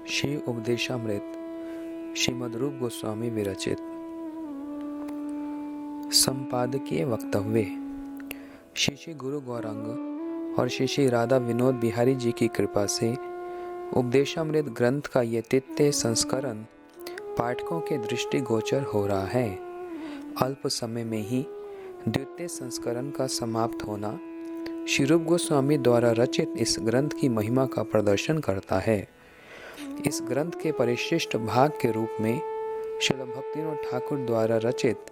श्री उपदेशामृत श्रीमद् रूप गोस्वामी विरचित। संपादकीय वक्तव्य। श्री श्री गुरु गौरांग और श्री श्री राधा विनोद बिहारी जी की कृपा से उपदेशामृत ग्रंथ का ये तृतीय संस्करण पाठकों के दृष्टिगोचर हो रहा है। अल्प समय में ही द्वितीय संस्करण का समाप्त होना श्री रूप गोस्वामी द्वारा रचित इस ग्रंथ की महिमा का प्रदर्शन करता है। इस ग्रंथ के परिशिष्ट भाग के रूप में श्रील भक्तिविनोद ठाकुर द्वारा रचित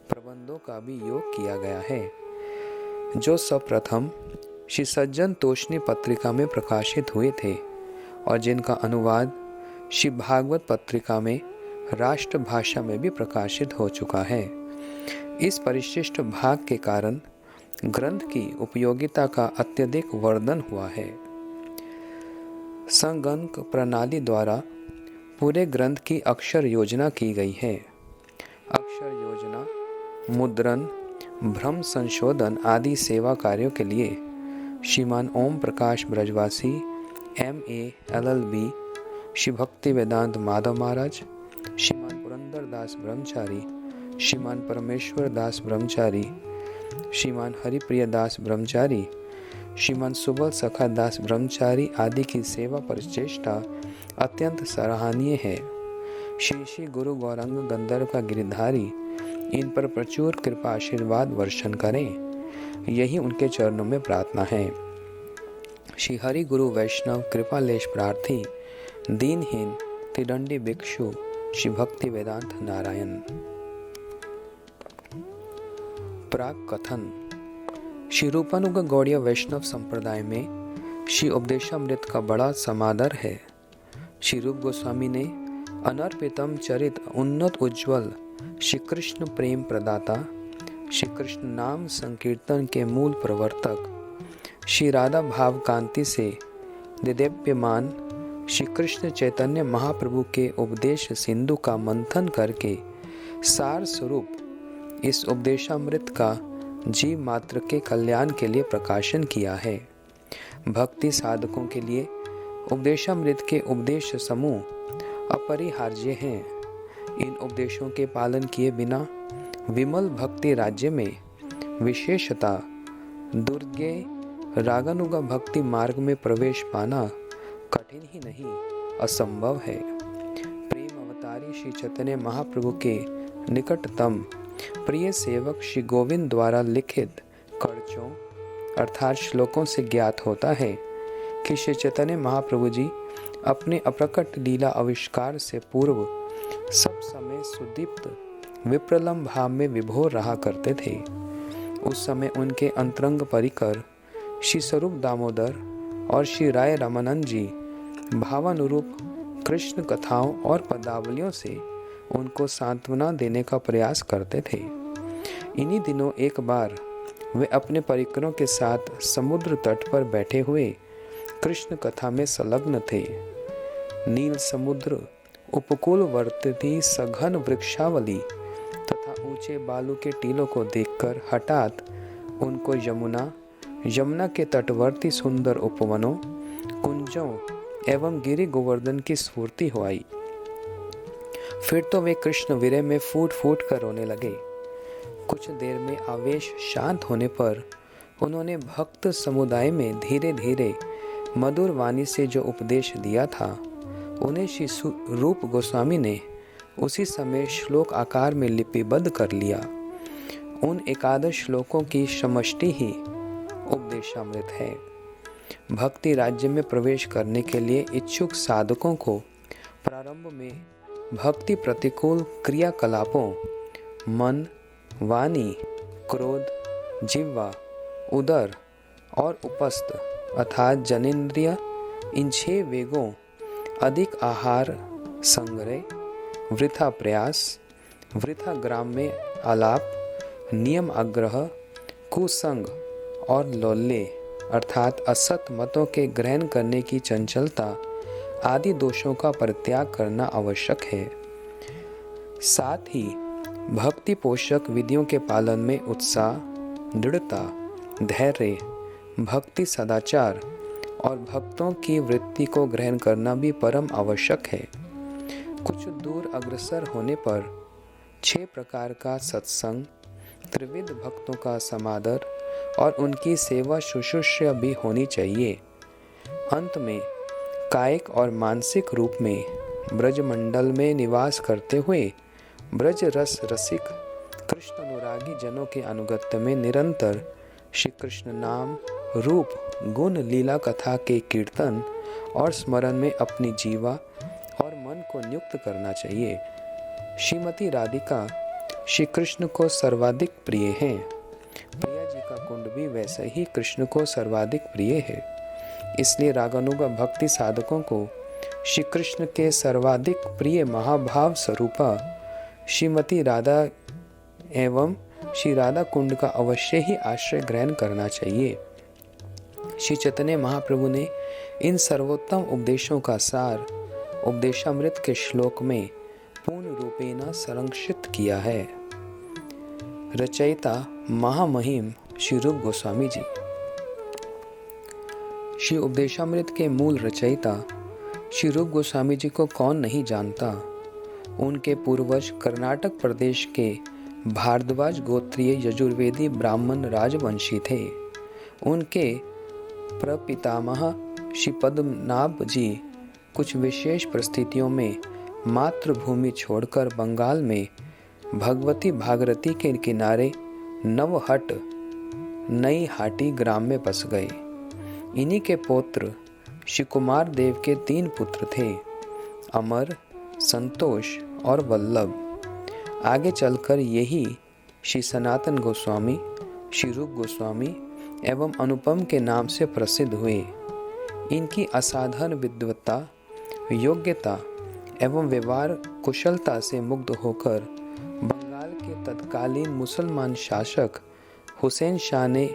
प्रबंधों का भी योग किया गया है, जो सर्वप्रथम श्री सज्जन तोषणी पत्रिका में प्रकाशित हुए थे और जिनका अनुवाद श्री भागवत पत्रिका में राष्ट्र भाषा में भी प्रकाशित हो चुका है। इस परिशिष्ट भाग के कारण ग्रंथ की उपयोगिता का अत्यधिक वर्धन हुआ है। संगणक प्रणाली द्वारा पूरे ग्रंथ की अक्षर योजना की गई है। अक्षर योजना, मुद्रण, भ्रम संशोधन आदि सेवा कार्यों के लिए श्रीमान ओम प्रकाश ब्रजवासी MA LLB, श्री भक्ति वेदांत माधव महाराज, श्रीमान पुरंदर दास ब्रह्मचारी, श्रीमान परमेश्वर दास ब्रह्मचारी, श्रीमान हरिप्रिय दास ब्रह्मचारी, श्रीमान सुबल सखा दास ब्रह्मचारी आदि की सेवा परिचेष्टा अत्यंत सराहनीय है। श्री श्री गुरु गौरांग गंधर्व का गिरिधारी इन पर प्रचुर कृपा आशीर्वाद वर्षण करें, यही उनके चरणों में प्रार्थना है। श्री हरि गुरु वैष्णव कृपालेश प्रार्थी दीनहीन त्रिदंडी भिक्षु श्री भक्ति वेदांत नारायण। प्राक कथन। श्री रूपानुग गौड़ीय वैष्णव संप्रदाय में श्री उपदेशामृत का बड़ा समादर है। श्री रूप गोस्वामी ने अनर्पितम चरित उन्नत उज्ज्वल श्री कृष्ण प्रेम प्रदाता, श्री कृष्ण नाम संकीर्तन के मूल प्रवर्तक, श्री राधा भाव कांति से दिदेप्यमान श्री कृष्ण चैतन्य महाप्रभु के उपदेश सिंधु का मंथन करके सार स्वरूप इस उपदेशामृत का जीव मात्र के कल्याण के लिए प्रकाशन किया है। भक्ति साधकों के लिए उपदेशामृत के उपदेश समूह अपरिहार्य हैं। इन उपदेशों के पालन किए बिना विमल भक्ति राज्य में विशेषता दुर्गे रागानुगा भक्ति मार्ग में प्रवेश पाना कठिन ही नहीं असंभव है। प्रेम अवतारी श्री चैतन्य महाप्रभु के निकटतम प्रिय सेवक श्री गोविंद द्वारा लिखित कर्चों अर्थात श्लोकों से ज्ञात होता है कि श्री चैतन्य महाप्रभु जी अपने अप्रकट लीला आविष्कार से पूर्व सब समय सुदीप्त विप्रलंब भाव में विभोर रहा करते थे। उस समय उनके अंतरंग परिकर श्री स्वरूप दामोदर और श्री राय रामानंद जी भावानुरूप कृष्ण कथाओं और पदावलियों से उनको सांत्वना देने का प्रयास करते थे। इन्हीं दिनों एक बार वे अपने परिकरों के साथ समुद्र तट पर बैठे हुए कृष्ण कथा में संलग्न थे। नील समुद्र, उपकूलवर्ती सघन वृक्षावली तथा ऊंचे बालू के टीलों को देखकर हठात उनको यमुना के तटवर्ती सुंदर उपवनों, कुंजों एवं गिरि गोवर्धन की स्फूर्ति हो आई। फिर तो वे कृष्ण विरह में फूट फूट कर रोने लगे। कुछ देर में आवेश शांत होने पर उन्होंने भक्त समुदाय में धीरे धीरे मधुर वाणी से जो उपदेश दिया था, उन्हें श्री रूप गोस्वामी ने उसी समय श्लोक आकार में लिपिबद्ध कर लिया। उन एकादश श्लोकों की समष्टि ही उपदेशामृत है। भक्ति राज्य में प्रवेश करने के लिए इच्छुक साधकों को प्रारंभ में भक्ति प्रतिकूल क्रियाकलापों मन, वाणी, क्रोध, जिह्वा, उदर और उपस्थ अर्थात जनेन्द्रिय इन 6 वेगों अधिक आहार संग्रह, वृथा प्रयास, वृथा ग्राम्य आलाप, नियम आग्रह, कुसंग और लौल्य अर्थात असत मतों के ग्रहण करने की चंचलता आदि दोषों का परित्याग करना आवश्यक है। साथ ही भक्ति पोषक विधियों के पालन में उत्साह, दृढ़ता, धैर्य, भक्ति सदाचार और भक्तों की वृत्ति को ग्रहण करना भी परम आवश्यक है। कुछ दूर अग्रसर होने पर 6 प्रकार का सत्संग, त्रिविध भक्तों का समादर और उनकी सेवा शुश्रूषा भी होनी चाहिए। अंत में कायिक और मानसिक रूप में ब्रजमंडल में निवास करते हुए ब्रज रस रसिक कृष्ण अनुरागी जनों के अनुगत्य में निरंतर श्री कृष्ण नाम, रूप, गुण, लीला कथा के कीर्तन और स्मरण में अपनी जीवा और मन को नियुक्त करना चाहिए। श्रीमती राधिका श्री कृष्ण को सर्वाधिक प्रिय हैं। प्रिया जी का कुंड भी वैसे ही कृष्ण को सर्वाधिक प्रिय है। इसलिए रागानुगा भक्ति साधकों को श्री कृष्ण के सर्वाधिक प्रिय महाभाव स्वरूपा श्रीमती राधा एवं श्री राधा कुंड का अवश्य ही आश्रय ग्रहण करना चाहिए। श्री चैतन्य महाप्रभु ने इन सर्वोत्तम उपदेशों का सार उपदेशामृत के श्लोक में पूर्ण रूपेण संरक्षित किया है। रचयिता महामहिम श्री रूप गोस्वामी जी। श्री उपदेशामृत के मूल रचयिता श्री रूप गोस्वामी जी को कौन नहीं जानता। उनके पूर्वज कर्नाटक प्रदेश के भारद्वाज गोत्रीय यजुर्वेदी ब्राह्मण राजवंशी थे। उनके प्रपितामह श्री पद्मनाभ जी कुछ विशेष परिस्थितियों में मातृभूमि छोड़कर बंगाल में भगवती भागीरथी के किनारे नवहट नई हाटी ग्राम में बस गए। इन्हीं के पौत्र श्री कुमार देव के 3 पुत्र थे, अमर, संतोष और वल्लभ। आगे चलकर यही श्री सनातन गोस्वामी, श्री रूप गोस्वामी एवं अनुपम के नाम से प्रसिद्ध हुए। इनकी असाधारण विद्वत्ता, योग्यता एवं व्यवहार कुशलता से मुग्ध होकर बंगाल के तत्कालीन मुसलमान शासक हुसैन शाह ने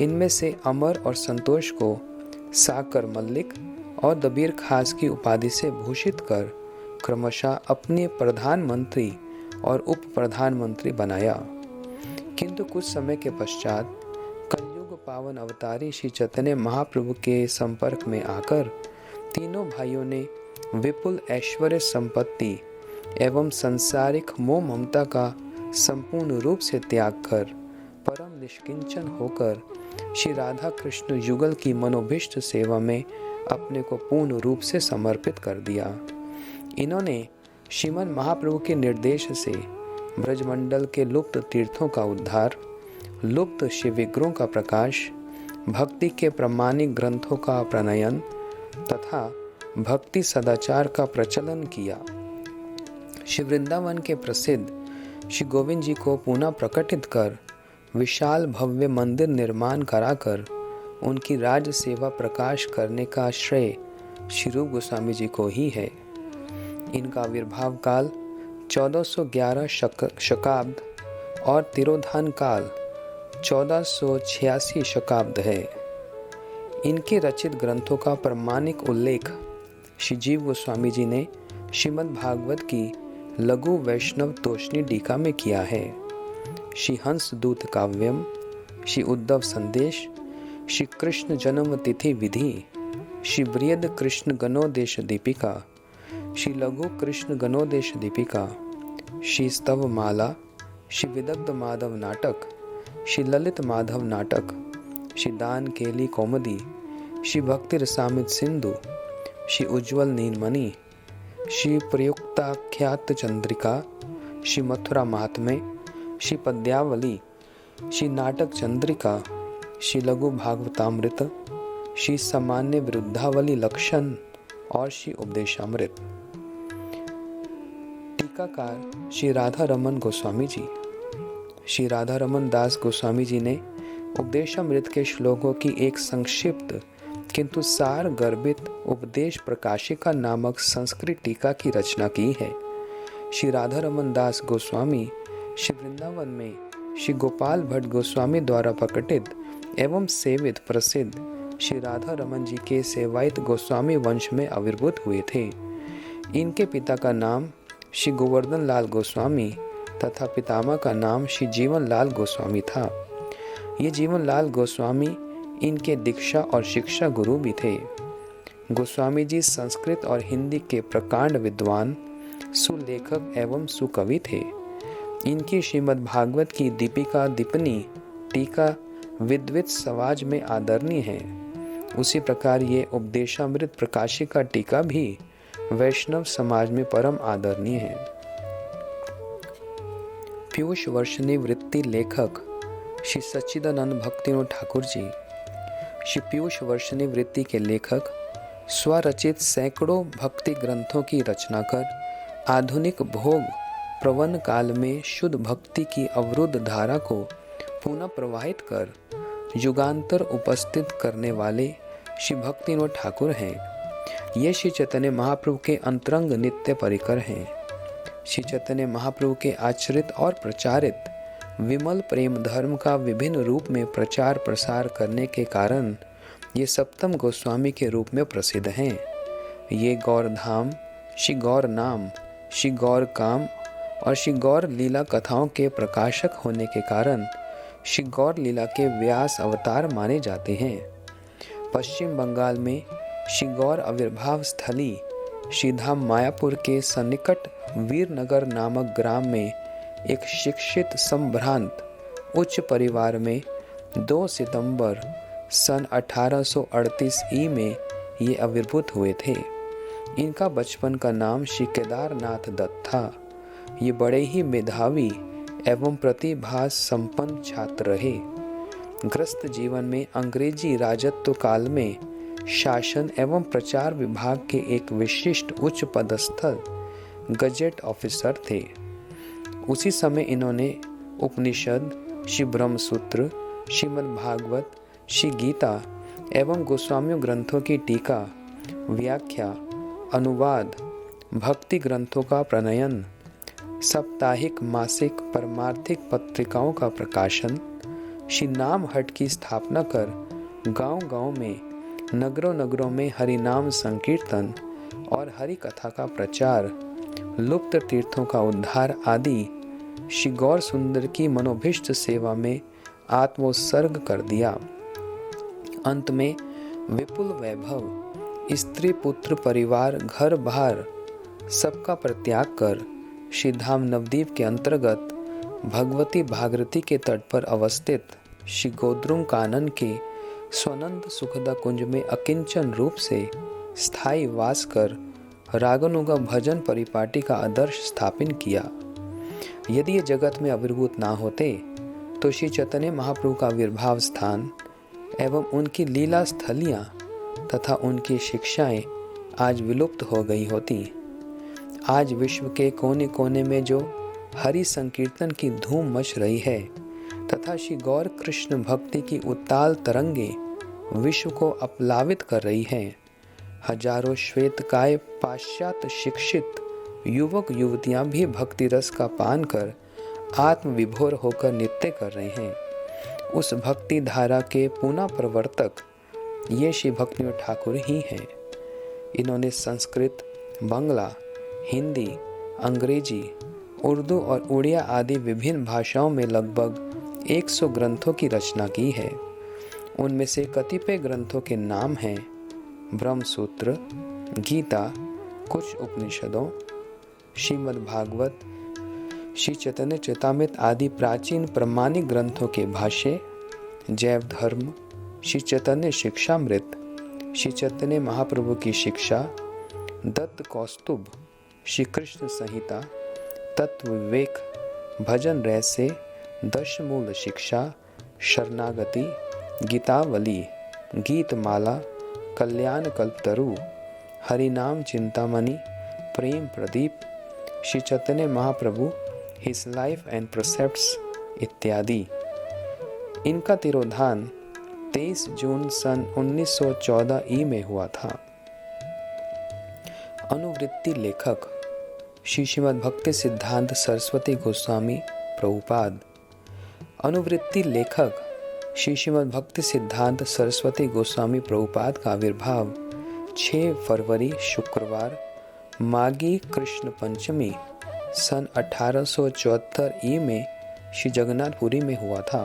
इनमें से अमर और संतोष को साकर मल्लिक और दबीर खास की उपाधि से भूषित कर क्रमशः अपने प्रधानमंत्री और उप प्रधानमंत्री बनाया। किंतु कुछ समय के पश्चात कलयुग पावन अवतारी श्री चैतन्य महाप्रभु के संपर्क में आकर तीनों भाइयों ने विपुल ऐश्वर्य संपत्ति एवं सांसारिक मोह ममता का संपूर्ण रूप से त्याग कर परम निष्किंचन होकर श्री राधा कृष्ण युगल की मनोभीष्ट सेवा में अपने को पूर्ण रूप से समर्पित कर दिया। इन्होंने श्रीमन महाप्रभु के निर्देश से ब्रजमंडल के लुप्त तीर्थों का उद्धार, लुप्त शिव विग्रहों का प्रकाश, भक्ति के प्रामाणिक ग्रंथों का प्रणयन तथा भक्ति सदाचार का प्रचलन किया। श्री वृंदावन के प्रसिद्ध श्री गोविंद जी को पुनः प्रकटित कर विशाल भव्य मंदिर निर्माण कराकर उनकी राज सेवा प्रकाश करने का श्रेय श्री रूप गोस्वामी जी को ही है। इनका आविर्भाव काल 1411 शकाब्द और तिरोधान काल 1486 शकाब्द है। इनके रचित ग्रंथों का प्रामाणिक उल्लेख श्री जीव गोस्वामी जी ने श्रीमद् भागवत की लघु वैष्णव तोषणी टीका में किया है। श्री हंस दूत काव्यम, श्री उद्धव संदेश, श्री कृष्ण जन्म तिथि विधि, श्री बृहद कृष्ण गणोदेश दीपिका, श्री लघु कृष्ण गणोदेश दीपिका, श्री स्तव माला, श्री विदग्ध माधव नाटक, श्री ललित माधव नाटक, श्री दान केली कौमुदी, श्री भक्ति रसामृत सिंधु, श्री उज्ज्वल नीलमणि, श्री प्रयुक्ताख्यात चंद्रिका, श्री मथुरा महात्म्य, श्री पद्यावली, श्री नाटक चंद्रिका, श्री लघु भागवतामृत, श्री सामान्य विरुद्धावली लक्षण और श्री उपदेशामृत। टीकाकार श्री राधा रमन गोस्वामी जी। श्री राधा रमन दास गोस्वामी जी ने उपदेशामृत के श्लोकों की एक संक्षिप्त किंतु सार गर्भित उपदेश प्रकाशिका नामक संस्कृत टीका की रचना की है। श्री राधा रमन दास गोस्वामी श्री वृंदावन में श्री गोपाल भट्ट गोस्वामी द्वारा प्रकटित एवं सेवित प्रसिद्ध श्री राधा रमन जी के सेवायत गोस्वामी वंश में आविर्भूत हुए थे। इनके पिता का नाम श्री गोवर्धन लाल गोस्वामी तथा पितामह का नाम श्री जीवन लाल गोस्वामी था। ये जीवन लाल गोस्वामी इनके दीक्षा और शिक्षा गुरु भी थे। गोस्वामी जी संस्कृत और हिंदी के प्रकांड विद्वान, सुलेखक एवं सुकवि थे। इनकी श्रीमद् भागवत की दीपिका दीपनी टीका विद्वत समाज में आदरणीय है। उसी प्रकार ये उपदेशामृत प्रकाशिका टीका भी वैष्णव समाज में परम आदरणीय है। पीयूष वर्षिणी वृत्ति लेखक श्री सच्चिदानंद भक्तिविनोद ठाकुर जी। श्री पीयूष वर्षिणी वृत्ति के लेखक स्वरचित सैकड़ों भक्ति ग्रंथों की रचना कर आधुनिक भोग प्रवण काल में शुद्ध भक्ति की अवरुद्ध धारा को पुनः प्रवाहित कर युगांतर उपस्थित करने वाले श्री भक्तिविनोद ठाकुर हैं। ये श्री चैतन्य महाप्रभु के अंतरंग नित्य परिकर हैं। श्री चैतन्य महाप्रभु के आचरित और प्रचारित विमल प्रेम धर्म का विभिन्न रूप में प्रचार प्रसार करने के कारण ये सप्तम गोस्वामी के रूप में प्रसिद्ध हैं। ये गौर धाम, श्री गौर नाम, श्री गौर काम और श्री गौर लीला कथाओं के प्रकाशक होने के कारण श्री गौर लीला के व्यास अवतार माने जाते हैं। पश्चिम बंगाल में श्री गौर आविर्भाव स्थली श्री धाम मायापुर के सन्निकट वीरनगर नामक ग्राम में एक शिक्षित संभ्रांत उच्च परिवार में 2 सितंबर सन 1838 ई में ये आविर्भूत हुए थे। इनका बचपन का नाम श्री केदारनाथ दत्त था। ये बड़े ही मेधावी एवं प्रतिभा संपन्न छात्र रहे। ग्रस्त जीवन में अंग्रेजी राजत्व काल में शासन एवं प्रचार विभाग के एक विशिष्ट उच्च पदस्थ गजेट ऑफिसर थे। उसी समय इन्होंने उपनिषद, श्री ब्रह्मसूत्र, श्रीमद् भागवत, श्री गीता एवं गोस्वामी ग्रंथों की टीका, व्याख्या, अनुवाद, भक्ति ग्रंथों का प्रणयन, साप्ताहिक, मासिक, परमार्थिक पत्रिकाओं का प्रकाशन, श्री नाम हट की स्थापना कर गांव-गांव में, नगरों नगरों में हरि नाम संकीर्तन और हरि कथा का प्रचार, लुप्त तीर्थों का उद्धार आदि श्री गौर सुंदर की मनोभिष्ट सेवा में आत्मोत्सर्ग कर दिया। अंत में विपुल वैभव, स्त्री पुत्र परिवार घर बार सबका परित्याग कर श्री धाम नवद्वीप के अंतर्गत भगवती भागीरथी के तट पर अवस्थित श्री गोद्रुम कानन के स्वनंद सुखदा कुंज में अकिंचन रूप से स्थायी वास कर रागानुगा भजन परिपाटी का आदर्श स्थापित किया। यदि ये जगत में आविर्भूत ना होते तो श्री चैतन्य महाप्रभु का आविर्भाव स्थान एवं उनकी लीला स्थलियाँ तथा उनकी शिक्षाएं आज विलुप्त हो गई होती। आज विश्व के कोने कोने में जो हरि संकीर्तन की धूम मच रही है तथा श्री गौर कृष्ण भक्ति की उत्ताल तरंगे विश्व को अपलावित कर रही हैं। हजारों श्वेतकाय पाश्चात्य शिक्षित युवक युवतियां भी भक्ति रस का पान कर आत्म विभोर होकर नृत्य कर रहे हैं। उस भक्ति धारा के पुनः प्रवर्तक ये श्री भक्तिविनोद ठाकुर ही हैं। इन्होंने संस्कृत, बांग्ला, हिंदी, अंग्रेजी, उर्दू और उड़िया आदि विभिन्न भाषाओं में लगभग 100 ग्रंथों की रचना की है। उनमें से कतिपय ग्रंथों के नाम हैं ब्रह्मसूत्र, गीता, कुछ उपनिषदों, श्रीमद् भागवत, श्री चैतन्य चरितामृत आदि प्राचीन प्रमाणिक ग्रंथों के भाष्य, जैव धर्म, श्री चैतन्य शिक्षामृत, श्री चैतन्य महाप्रभु की शिक्षा, दत्त कौस्तुभ, श्री कृष्ण संहिता, तत्व विवेक, भजन रहस्य, दशमूल शिक्षा, शरणागति, गीतावली, गीतमाला, कल्याण कल्पतरु, हरिनाम चिंतामणि, प्रेम Pradeep, Shri Chaitanya Mahaprabhu, his life and प्रोसेप्ट्स इत्यादि। इनका तिरोधान 23 जून सन 1914 ई में हुआ था। अनुवृत्ति लेखक श्री श्रीमद् भक्ति सिद्धांत सरस्वती गोस्वामी प्रभुपाद। अनुवृत्ति लेखक श्री श्रीमद् भक्ति सिद्धांत सरस्वती गोस्वामी प्रभुपाद का आविर्भाव 6 फरवरी शुक्रवार माघी कृष्ण पंचमी सन 1874 ई में श्री जगन्नाथपुरी में हुआ था।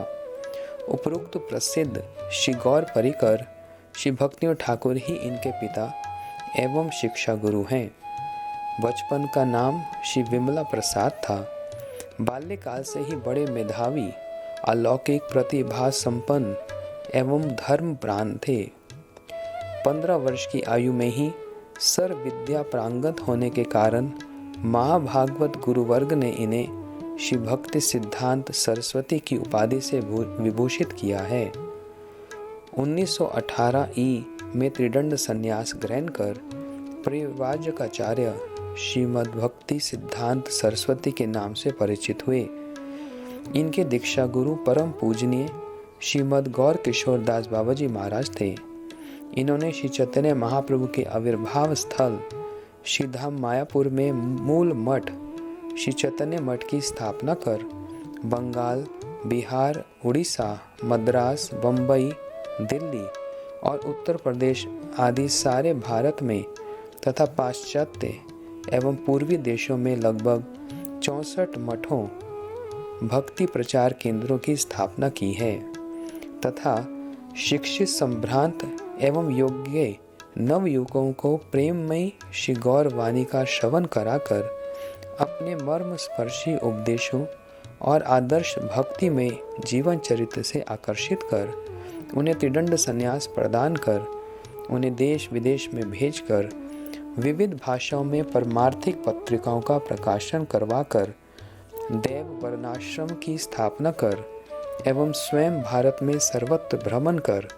उपरोक्त प्रसिद्ध श्री गौर परिकर श्री भक्तियों ठाकुर ही इनके पिता एवं शिक्षा गुरु हैं। बचपन का नाम श्री विमला प्रसाद था। बाल्यकाल से ही बड़े मेधावी, अलौकिक प्रतिभा संपन्न एवं धर्मप्राण थे। 15 वर्ष की आयु में ही सर्व विद्या प्रांगत होने के कारण महाभागवत गुरुवर्ग ने इन्हें श्री भक्ति सिद्धांत सरस्वती की उपाधि से विभूषित किया है। 1918 में त्रिदंड संन्यास ग्रहण कर परिव्राजकाचार्य श्रीमद् भक्ति सिद्धांत सरस्वती के नाम से परिचित हुए। इनके दीक्षा गुरु परम पूजनीय श्रीमद् गौर किशोर दास बाबाजी महाराज थे। इन्होंने श्री चैतन्य महाप्रभु के आविर्भाव स्थल श्री धाम मायापुर में मूल मठ श्री चैतन्य मठ की स्थापना कर बंगाल, बिहार, उड़ीसा, मद्रास, बम्बई, दिल्ली और उत्तर प्रदेश आदि सारे भारत में तथा पाश्चात्य एवं पूर्वी देशों में लगभग 64 मठों भक्ति प्रचार केंद्रों की स्थापना की है तथा शिक्षित, संभ्रांत एवं योग्य नवयुवकों को प्रेममयी श्री गौर वाणी का श्रवण कराकर अपने मर्म स्पर्शी उपदेशों और आदर्श भक्ति में जीवन चरित्र से आकर्षित कर उन्हें त्रिदंड संन्यास प्रदान कर उन्हें देश विदेश में भेजकर विविध भाषाओं में परमार्थिक पत्रिकाओं का प्रकाशन करवाकर देव वर्णाश्रम की स्थापना कर एवं स्वयं भारत में सर्वत्र भ्रमण कर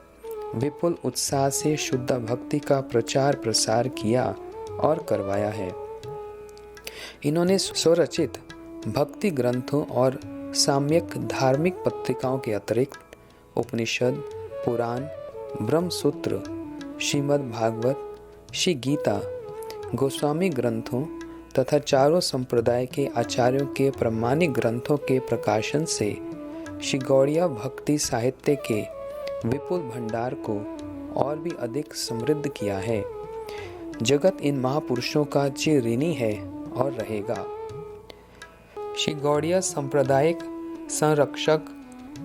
विपुल उत्साह से शुद्ध भक्ति का प्रचार प्रसार किया और करवाया है। इन्होंने स्वरचित भक्ति ग्रंथों और साम्यक धार्मिक पत्रिकाओं के अतिरिक्त उपनिषद, पुराण, ब्रह्मसूत्र, श्रीमद् भागवत, श्री गीता, गोस्वामी ग्रंथों तथा चारों संप्रदाय के आचार्यों के प्रामाणिक ग्रंथों के प्रकाशन से श्री गौड़िया भक्ति साहित्य के विपुल भंडार को और भी अधिक समृद्ध किया है। जगत इन महापुरुषों का चिर ऋणी है और रहेगा। श्री गौड़िया सांप्रदायिक संरक्षक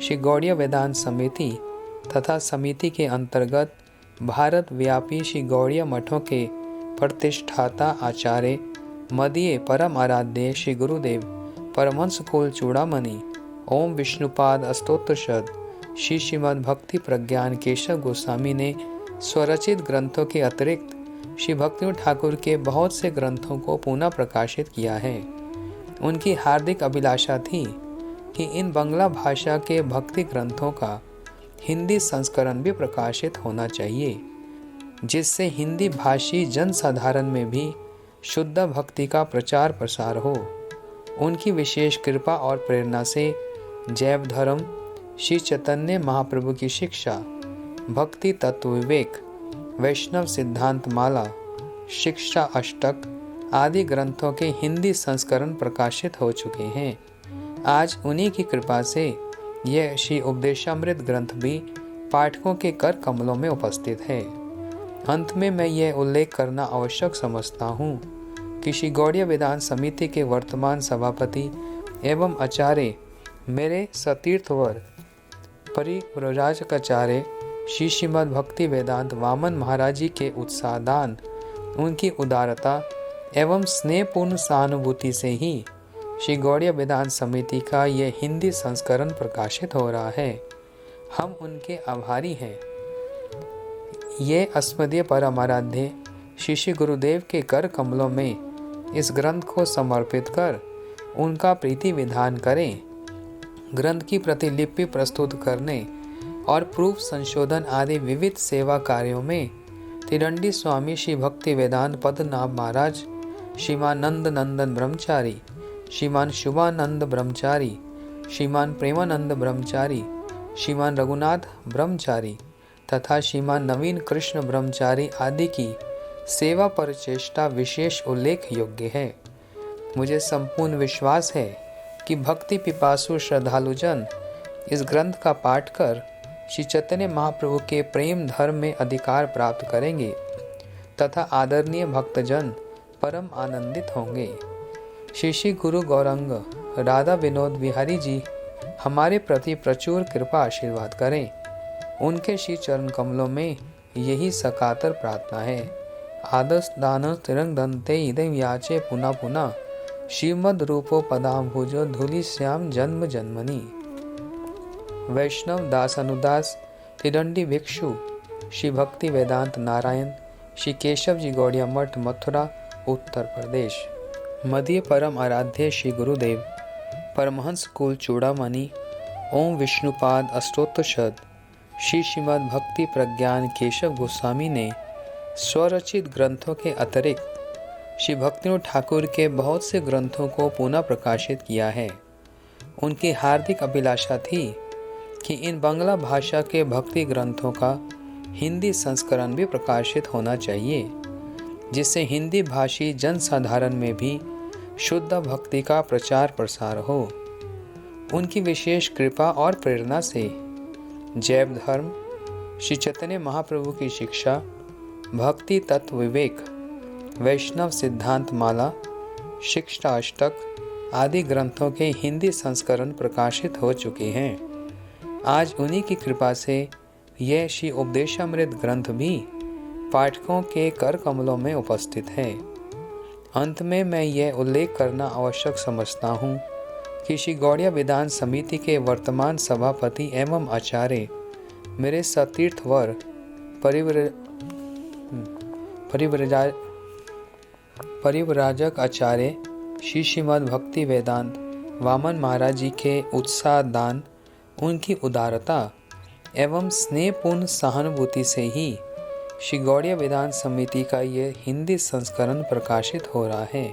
श्री गौड़िया वेदांत समिति तथा समिति के अंतर्गत भारत व्यापी श्री गौड़िया मठों के प्रतिष्ठाता आचार्य मदीय परम आराध्य श्री गुरुदेव परमहंस कुल चूड़ामणि ओम विष्णुपाद अस्तोत्रषद श्री श्रीमद् भक्ति प्रज्ञान केशव गोस्वामी ने स्वरचित ग्रंथों के अतिरिक्त श्री भक्तियों ठाकुर के बहुत से ग्रंथों को पुनः प्रकाशित किया है। उनकी हार्दिक अभिलाषा थी कि इन बांग्ला भाषा के भक्ति ग्रंथों का हिंदी संस्करण भी प्रकाशित होना चाहिए, जिससे हिंदी भाषी जनसाधारण में भी शुद्ध भक्ति का प्रचार प्रसार हो। उनकी विशेष कृपा और प्रेरणा से जैव धर्म, श्री चैतन्य महाप्रभु की शिक्षा, भक्ति तत्व विवेक, वैष्णव सिद्धांत माला, शिक्षा अष्टक आदि ग्रंथों के हिंदी संस्करण प्रकाशित हो चुके हैं। आज उन्हीं की कृपा से यह श्री उपदेशामृत ग्रंथ भी पाठकों के कर कमलों में उपस्थित है। अंत में मैं यह उल्लेख करना आवश्यक समझता हूँ कि श्री गौड़िया वेदांत समिति के वर्तमान सभापति एवं आचार्य मेरे सतीर्थवर परिव्राजकाचार्य श्री श्रीमद् भक्ति वेदांत वामन महाराज जी के उत्साहदान, उनकी उदारता एवं स्नेहपूर्ण सहानुभूति से ही श्री गौड़िया वेदांत समिति का यह हिंदी संस्करण प्रकाशित हो रहा है। हम उनके आभारी हैं। ये अस्मदीय परमाराध्य श्री गुरुदेव के कर कमलों में इस ग्रंथ को समर्पित कर उनका प्रीति विधान करें। ग्रंथ की प्रतिलिपि प्रस्तुत करने और प्रूफ संशोधन आदि विविध सेवा कार्यों में तिरंडी स्वामी श्री भक्ति वेदांत पद्मनाभ महाराज, श्रीमान नंद नंदन ब्रह्मचारी, श्रीमान शुभानंद ब्रह्मचारी, श्रीमान प्रेमानंद ब्रह्मचारी, श्रीमान रघुनाथ ब्रह्मचारी तथा श्रीमान नवीन कृष्ण ब्रह्मचारी आदि की सेवा पर चेष्टा विशेष उल्लेख योग्य है। मुझे संपूर्ण विश्वास है कि भक्ति पिपासु श्रद्धालुजन इस ग्रंथ का पाठ कर श्री चैतन्य महाप्रभु के प्रेम धर्म में अधिकार प्राप्त करेंगे तथा आदरणीय भक्तजन परम आनंदित होंगे। श्री गुरु गौरंग राधा विनोद बिहारी जी हमारे प्रति प्रचुर कृपा आशीर्वाद करें। उनके श्री चरण कमलों में यही सकातर प्रार्थना है। आदस दान तिरंग दंते इदम याचे पुनः पुनः श्रीमद रूपो पदाम्भुजो धूलि श्याम जन्म जन्मनि। वैष्णव दास अनुदास त्रिदंडी भिक्षु श्री भक्ति वेदांत नारायण श्री केशव जी गौड़िया मठ मथुरा उत्तर प्रदेश। मध्य परम आराध्य श्री गुरुदेव परमहंस कुल चूड़ामणि ओम विष्णुपाद अष्टोत्तरशत श्री श्रीमद् भक्ति प्रज्ञान केशव गोस्वामी ने स्वरचित ग्रंथों के अतिरिक्त श्री भक्तिनाथ ठाकुर के बहुत से ग्रंथों को पुनः प्रकाशित किया है। उनकी हार्दिक अभिलाषा थी कि इन बांग्ला भाषा के भक्ति ग्रंथों का हिंदी संस्करण भी प्रकाशित होना चाहिए, जिससे हिंदी भाषी जनसाधारण में भी शुद्ध भक्ति का प्रचार प्रसार हो। उनकी विशेष कृपा और प्रेरणा से जैव धर्म, श्री चैतन्य महाप्रभु की शिक्षा, भक्ति तत्व विवेक, वैष्णव सिद्धांत माला, शिक्षाष्टक आदि ग्रंथों के हिंदी संस्करण प्रकाशित हो चुके हैं। आज उन्हीं की कृपा से यह श्री उपदेशामृत ग्रंथ भी पाठकों के कर कमलों में उपस्थित है। अंत में मैं यह उल्लेख करना आवश्यक समझता हूँ कि श्री गौड़िया वेदांत समिति के वर्तमान सभापति एवं आचार्य मेरे सतीर्थवर परिव्राजक आचार्य श्री श्रीमद् भक्ति वेदांत वामन महाराज जी के उत्साह दान, उनकी उदारता एवं स्नेहपूर्ण सहानुभूति से ही श्री गौड़िया वेदांत समिति का ये हिंदी संस्करण प्रकाशित हो रहा है।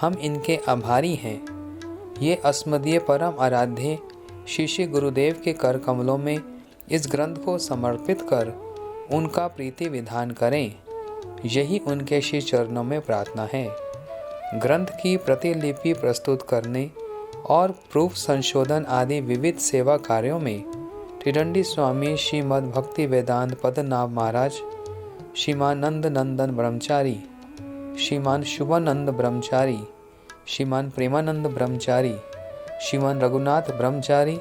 हम इनके आभारी हैं। ये अस्मदीय परम आराध्य श्री श्री गुरुदेव के कर कमलों में इस ग्रंथ को समर्पित कर उनका प्रीति विधान करें, यही उनके श्री चरणों में प्रार्थना है। ग्रंथ की प्रतिलिपि प्रस्तुत करने और प्रूफ संशोधन आदि विविध सेवा कार्यों में त्रिदंडी स्वामी श्रीमद् भक्ति वेदांत पद्मनाभ महाराज, श्रीमान नंद नंदन ब्रह्मचारी, श्रीमान शुभानंद ब्रह्मचारी, श्रीमान प्रेमानंद ब्रह्मचारी, श्रीमान रघुनाथ ब्रह्मचारी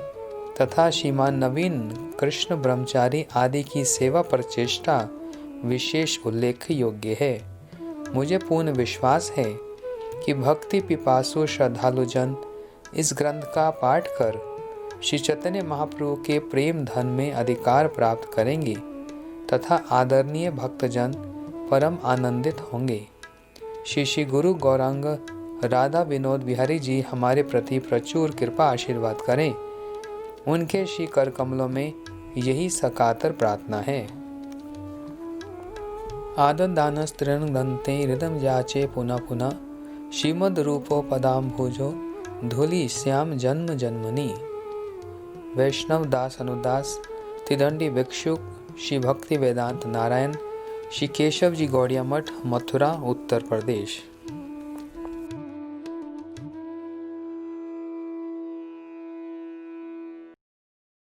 तथा श्रीमान नवीन कृष्ण ब्रह्मचारी आदि की सेवा प्रचेष्टा विशेष उल्लेख योग्य है। मुझे पूर्ण विश्वास है कि भक्ति पिपासु श्रद्धालुजन इस ग्रंथ का पाठ कर श्री चैतन्य महाप्रभु के प्रेम धन में अधिकार प्राप्त करेंगे तथा आदरणीय भक्तजन परम आनंदित होंगे। श्री श्री गुरु गौरांग राधा विनोद बिहारी जी हमारे प्रति प्रचुर कृपा आशीर्वाद करें। उनके श्री कर कमलों में यही सकातर प्रार्थना है। आदत दानस्त्रिन दंते हृदम याचे पुनः पुनः श्रीमद रूपो पदाम्भुजो धूलि श्याम जन्म जन्मनि। वैष्णव दास अनुदास त्रिदंडी भिक्षुक श्री भक्ति वेदांत नारायण श्री केशव जी गौड़िया मठ मथुरा उत्तर प्रदेश।